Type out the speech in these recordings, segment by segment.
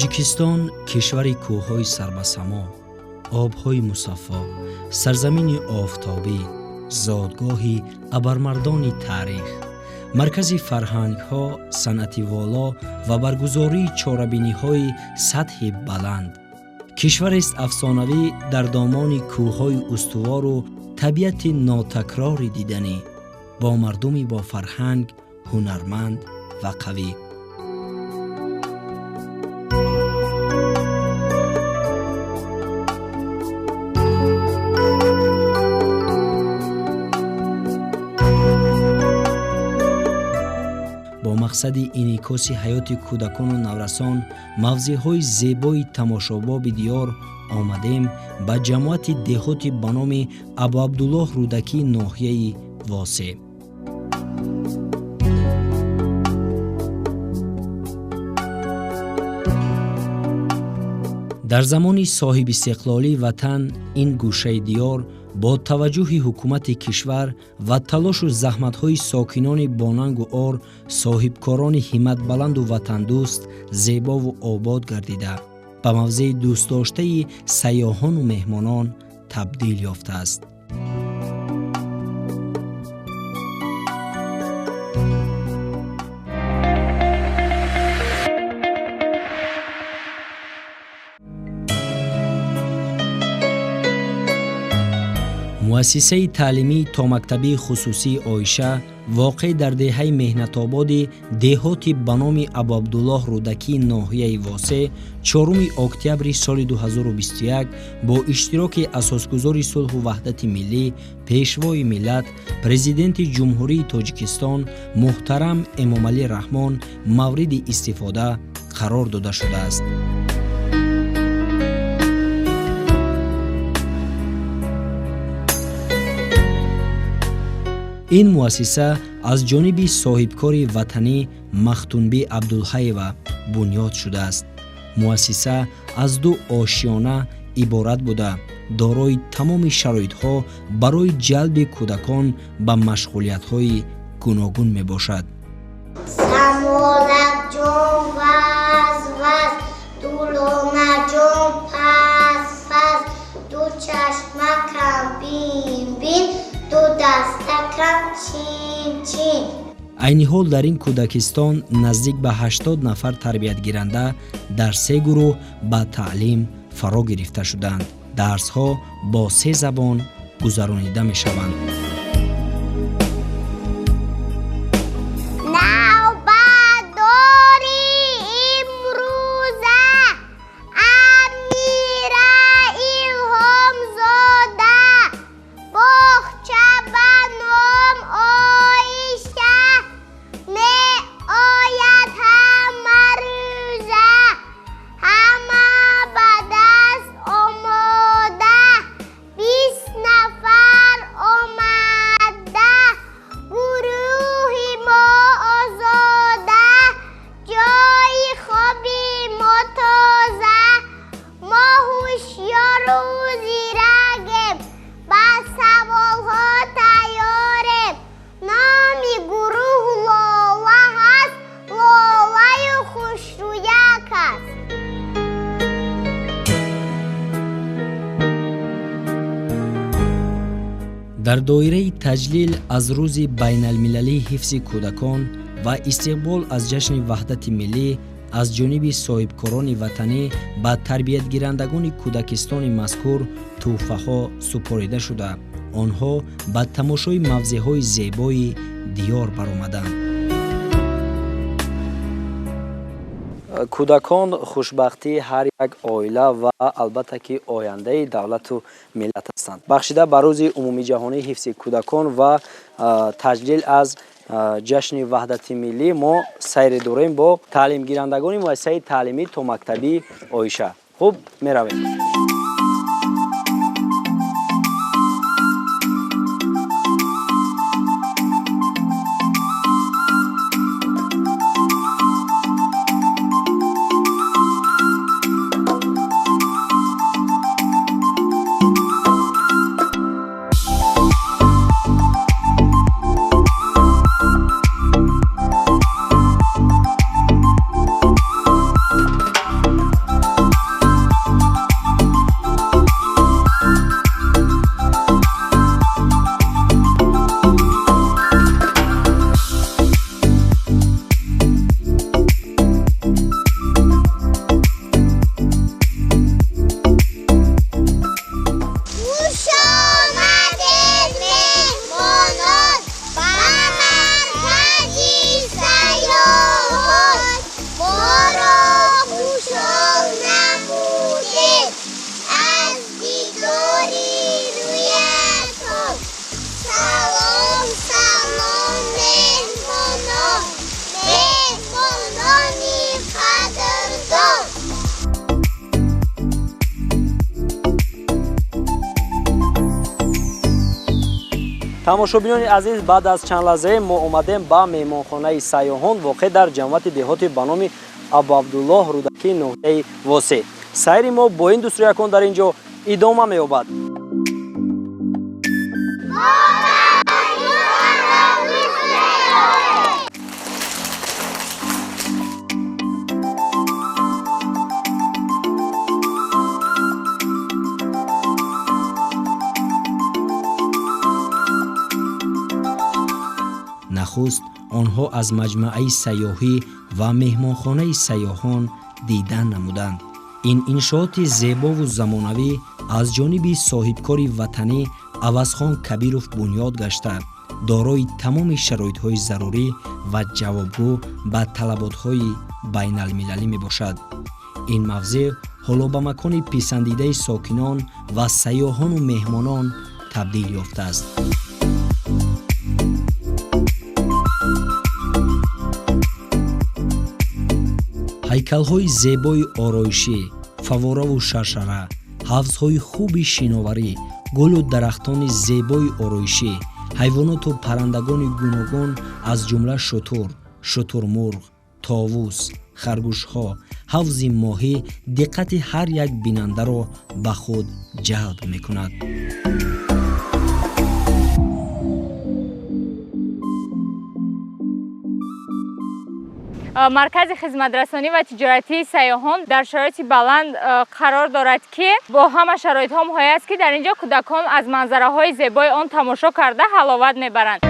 тоҷикистон кишвари кӯҳҳои сарбасамо, обҳои мусаффо, сарзамини офтобӣ, зодгоҳи абармардони таърих, маркази фарҳангҳо, санъати воло ва баргузории чорабиниҳои сатҳи баланд. кишварест афсонавӣ дар домони кӯҳҳои устувору табиати нотакрори диданӣ, бо мардуми бофарҳанг, ҳунарманд ва қавӣ. бо мақсади инъикоси ҳаёти кӯдакону наврасон, мавзеъҳои зебои тамошобоби диёр омадем ба ҷамоати деҳоти ба номи Абу Абдуллоҳ Рӯдакии ноҳияи Восеъ. дар замони соҳибистиқлолии ватан ин гӯшаи диёр бо таваҷҷӯҳи ҳукумати кишвар ва талошу заҳматҳои сокинони бонангу ор, соҳибкорони ҳимматбаланду ватандӯст зебову обод гардида, ба мавзеи дӯстдоштаи сайёҳону меҳмонон табдил ёфтааст. муассисаи таълимии томактабии хусусии Оиша воқеъ дар деҳаи меҳнатободи деҳоти ба номи Абу Абдуллоҳ Рӯдакии ноҳияи Восеъ 4 октябри соли 2021 бо иштироки асосгузори сулҳу ваҳдати миллӣ, пешвои миллат, президенти ҷумҳурии Тоҷикистон муҳтарам Эмомалӣ Раҳмон мавриди истифода қарор дода шудааст. ин муассиса аз ҷониби соҳибкори ватанӣ Махтунбӣ Абдулҳаева бунёд шудааст. муассиса аз 2 ошиёна иборат буда, дорои тамоми шароитҳо барои ҷалби кӯдакон ба машғулиятҳои гуногун мебошад. Самолакҷон ваз ваз, дулонаҷон пас пас, ду чашмакам бин бин, ду дастакам чин чин. айни ҳол дар ин кӯдакистон наздик ба 80 нафар тарбиятгиранда дар 3 гурӯҳ ба таълим фаро гирифта шуданд. дарсҳо бо 3 забон гузаронида мешаванд. дар доираи таҷлил аз рӯзи байналмилалии ҳифзи кӯдакон ва истиқбол аз ҷашни ваҳдати миллӣ аз ҷониби соҳибкорони ватанӣ ба тарбиятгирандагони кӯдакистони мазкур тӯҳфаҳо супорида шуда, онҳо ба тамошои мавзеъҳои зебои диёр баромаданд. кӯдакон хушбахтии ҳар як оила ва албатта ки ояндаи давлату миллат ҳастанд. бахшида ба рӯзи умумиҷаҳонии ҳифзи кӯдакон ва таҷлил аз ҷашни ваҳдати миллӣ мо сайре дорем бо таълимгирандагони муассисаи таълимии томактабии Оиша. хуб, меравем. тамошобинони азиз, баъд аз чанд лаҳзае мо омадем ба меҳмонхонаи сайёҳон воқеъ дар ҷамъияти деҳоти ба номи Абу Абдуллоҳ рӯдакии ноҳияи Восе. сайри мо бо ин дустуриякон дар ин ҷо идома меёбад. нахуст онҳо аз маҷмӯаи сайёҳӣ ва меҳмонхонаи сайёҳон дидан намуданд. ин иншооти зебову замонавӣ аз ҷониби соҳибкори ватанӣ авазхон Кабиров бунёд гашта, дорои тамоми шароитҳои зарурӣ ва ҷавобгӯ ба талаботҳои байналмилалӣ мебошад. ин мавзеъ ҳоло ба макони писандидаи сокинон ва сайёҳону меҳмонон табдил ёфтааст. ҳайкалҳои зебои ороишӣ, фавораву шаршара, ҳавзҳои хуби шиноварӣ, гулу дарахтони зебои ороишӣ, ҳайвоноту паррандагони гуногун аз ҷумла шутур, шутурмурғ, товус, харгӯшҳо, ҳавзи моҳӣ диққати ҳар як бинандаро ба худ ҷалб мекунад. маркази хизматрасонӣ ва тиҷоратии сайёҳон дар шароити баланд қарор дорад ки бо ҳама шароитҳо муҳайё аст ки дар ин ҷо кӯдакон аз манзараҳои зебои он тамошо карда ҳаловат мебаранд.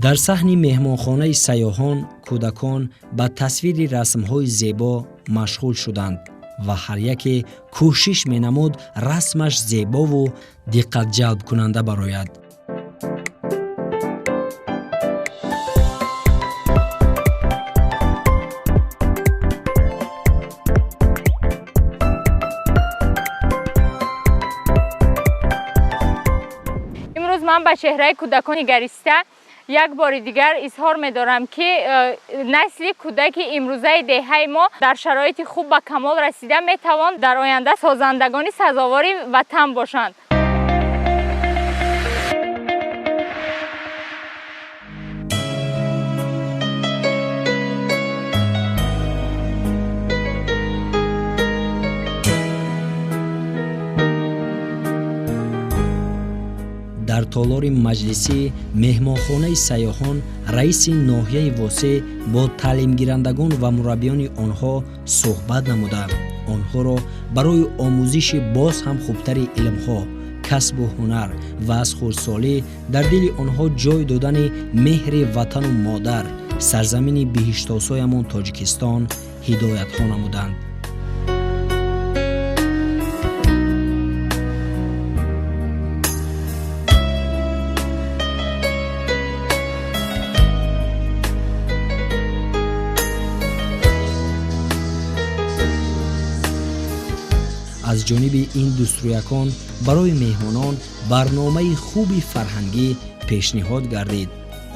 дар саҳни меҳмонхонаи сайёҳон кӯдакон ба тасвири расмҳои зебо машғул шуданд ва ҳар яке кӯшиш менамуд расмаш зебову диққатҷалбкунанда барояд. имрӯз ман ба чеҳраи кӯдакон нигариста як бори дигар изҳор медорам ки насли кӯдаки имрӯзаи деҳаи мо дар шароити хуб ба камол расида метавон дар оянда созандагони сазовори ватан бошанд. дар толори маҷлисӣ меҳмонхонаи сайёҳон раиси ноҳияи Восе бо таълимгирандагон ва мураббиёни онҳо суҳбат намуда, онҳоро барои омӯзиши боз ҳам хубтари илмҳо, касбу ҳунар ва аз хурдсолӣ дар дили онҳо ҷой додани меҳри ватану модар, сарзамини биҳиштосоямон Тоҷикистон ҳидоятҳо намуданд. аз ҷониби ин дустурӯякон барои меҳмонон барномаи хуби фарҳангӣ пешниҳод гардид.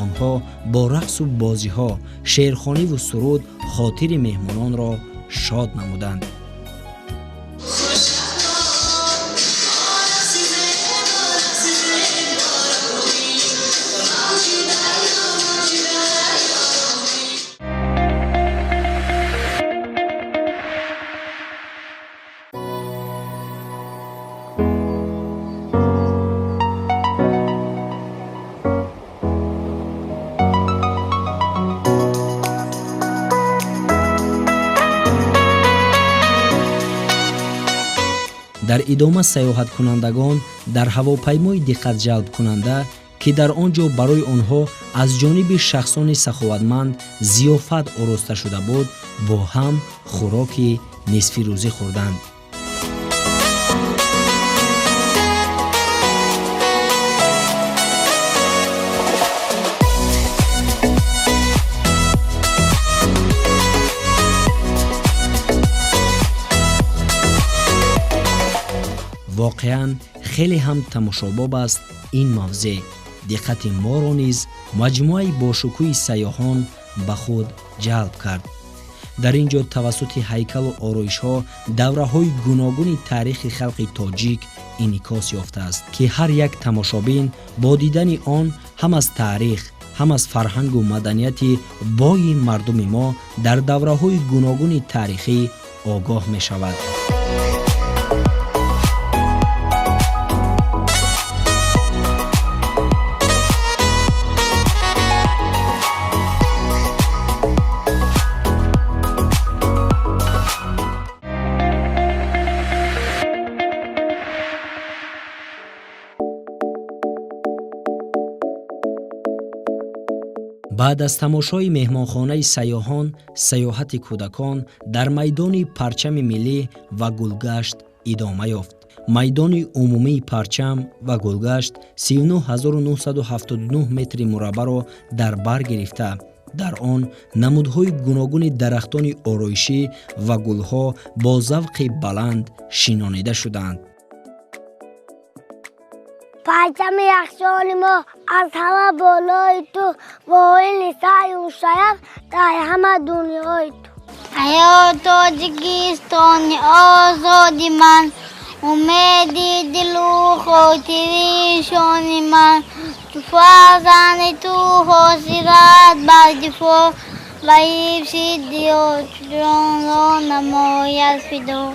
онҳо бо рақсу бозиҳо, шеърхониву суруд хотири меҳмононро шод намуданд. дар идома сайёҳаткунандагон дар ҳавопаймои диққатҷалбкунанда ки дар он ҷо барои онҳо аз ҷониби шахсони саховатманд зиёфат ороста шуда буд, бо ҳам хӯроки нисфирӯзӣ хӯрданд. واقعاً خیلی هم تماشاباب است این موضع. دقت ما را نیز مجموعه باشکوه سیاحان به خود جلب کرد. در اینجا توسط هیکل و آرایش‌ها دوره‌های گوناگون تاریخ خلق تاجیک انعکاس یافته است که هر یک تماشابین با دیدن آن هم از تاریخ، هم از فرهنگ و مدنیت بای مردم ما در دوره‌های گوناگون تاریخی آگاه می شود. بعد از تماشای مهمانخانه سیاحان، سیاحت کودکان در میدان پرچم ملی و گلگشت ادامه یافت. میدان عمومی پرچم و گلگشت 39979 متر مربع را در بر گرفته. در آن نمودهای گوناگون درختان آرایشی و گلها با ذوق بلند شنانیده شدند. پرچم یخچال ما از همه بالای تو و این سعی و شرف در همه دنیای تو. ای تاجیکستان آزادی من، امیدی دل و خاطری شان من، تو فرزند تو حسرت بر دفاع و حفظ دیار جان را نماید فدا.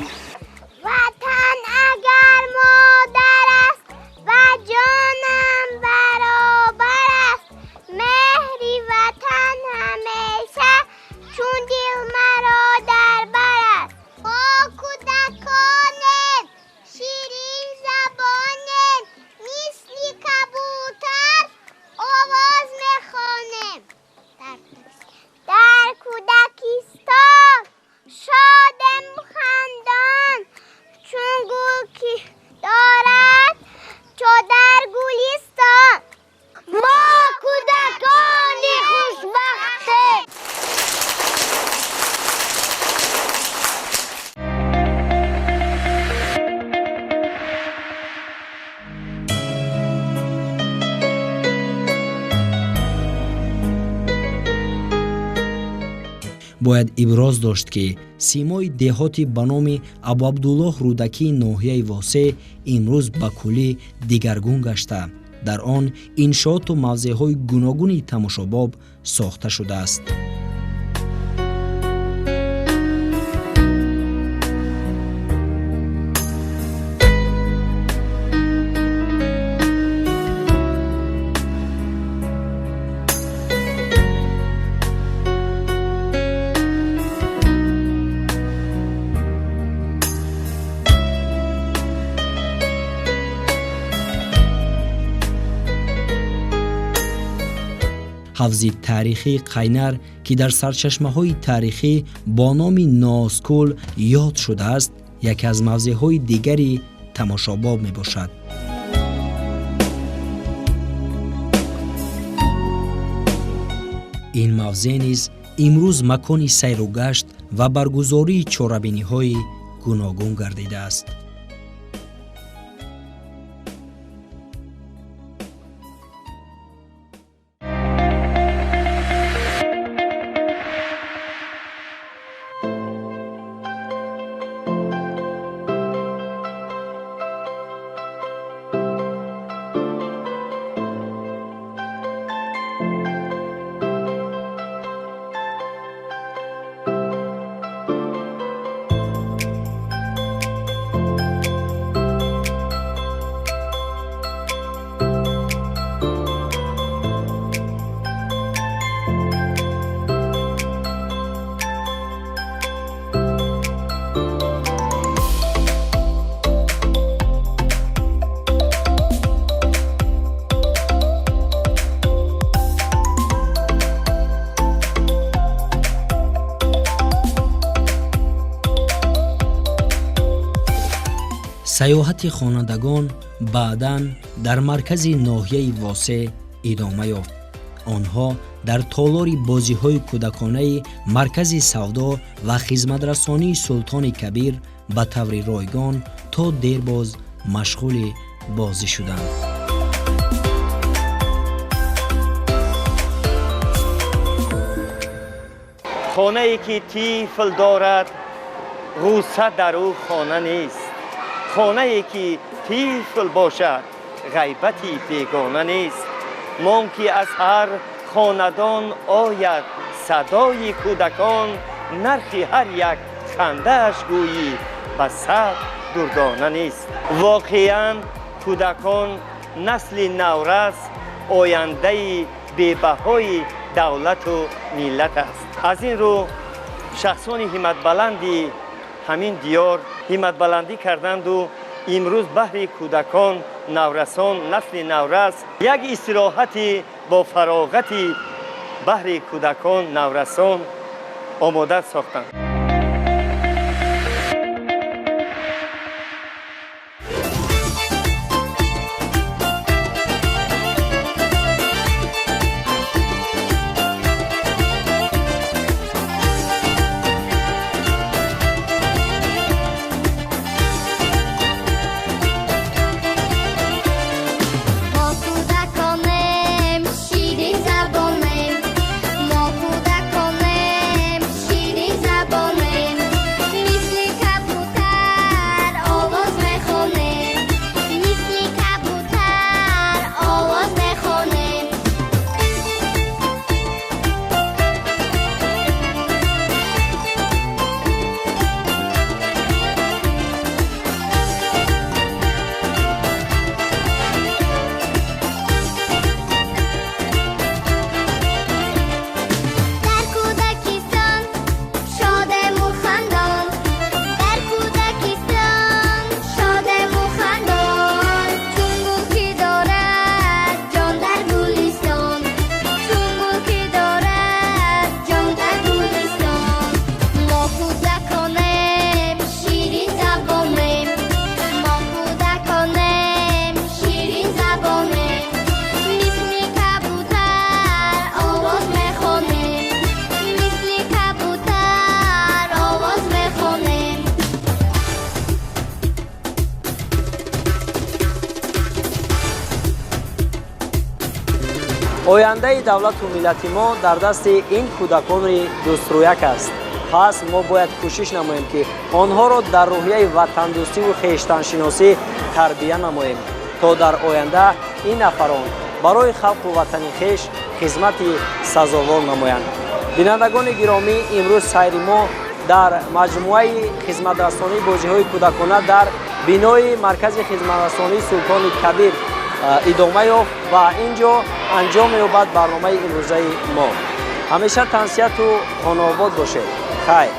وطن اگر مادر است و جانم برابر است، مهری وطن همیشه چون دل مرا در بر است. ما کودکانیم، شیرین زبانیم، مثل کبوتر آواز میخوانیم. در کودکستان شادم خندان، چون گل که دارد چو در گلستان. ما کودکانی خوشبختیم. باید ابراز داشت که سیمای دهاتی به نام ابوعبدالله رودکی ناحیه واسع امروز به کلی دیگرگون گشته. در آن انشاءات و موضع‌های گوناگون تماشاباب ساخته شده است. حوض تاریخی قینر که در سرچشمه‌های تاریخی با نام ناسکول یاد شده است، یکی از موضع‌های دیگری تماشاباب می‌باشد. این موضع نیز امروز مکان سیر و گشت و برگزاری چهاربینی‌های گوناگون گردیده است. سیاحت خوانندگان بعداً در مرکز ناحیه واسع ادامه یافت. آنها در تالار بازی‌های کودکانه مرکز سودا و خدمترسانی سلطان کبیر به طور رایگان تا دیرباز машғули бозӣ шуданд. خانه‌ای که طفل دارد غوسه در او خانه نیست. خانه‌ای که طفل باشد غیبتی بیگانه نیست. ممکن از هر خاندان آید صدای کودکان، نرخ هر یک خنده اش گویی به صد دردانه نیست. واقعاً کودکان نسل نورس آینده بی‌بهای دولت و ملت است. از این رو شخصان همت بلندی همین دیار همت بلندی کردند و امروز بهر کودکان نورسان نسل نورس یک استراحتی با فراغتی بهر کودکان نورسان آماده ساختند. ояндаи давлату миллати мо дар дасти ин кӯдакони дӯстрӯяк аст. пас мо бояд кӯшиш намоем ки онҳоро дар рӯҳияи ватандӯстиву хештаншиносӣ тарбия намоем, то дар оянда ин нафарон барои халқу ватани хеш хизмати сазовор намоянд. бинандагони гиромӣ, имрӯз сайри мо дар маҷмӯаи хизматрасонии бозиҳои кӯдакона дар бинои маркази хизматрасонии Султони Кабир идома ёфт ва инҷо анҷом ёбад барномаи имрӯзаи мо. ҳамеша тансияту хонаобод бошед. хайр.